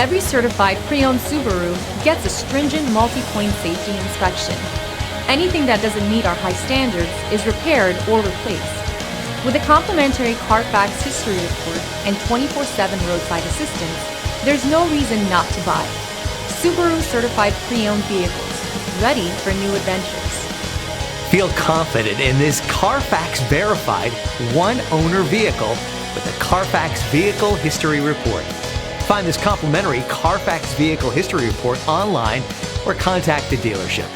Every certified pre-owned Subaru gets a stringent multi-point safety inspection. Anything that doesn't meet our high standards is repaired or replaced. With a complimentary Carfax history report and 24/7 roadside assistance, there's no reason not to buy. Subaru certified pre-owned vehicles, ready for new adventures. Feel confident in this Carfax verified one-owner vehicle with the Carfax Vehicle History Report. Find this complimentary Carfax Vehicle History Report online or contact the dealership.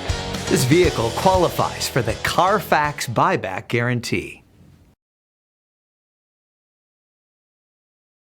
This vehicle qualifies for the Carfax buyback guarantee.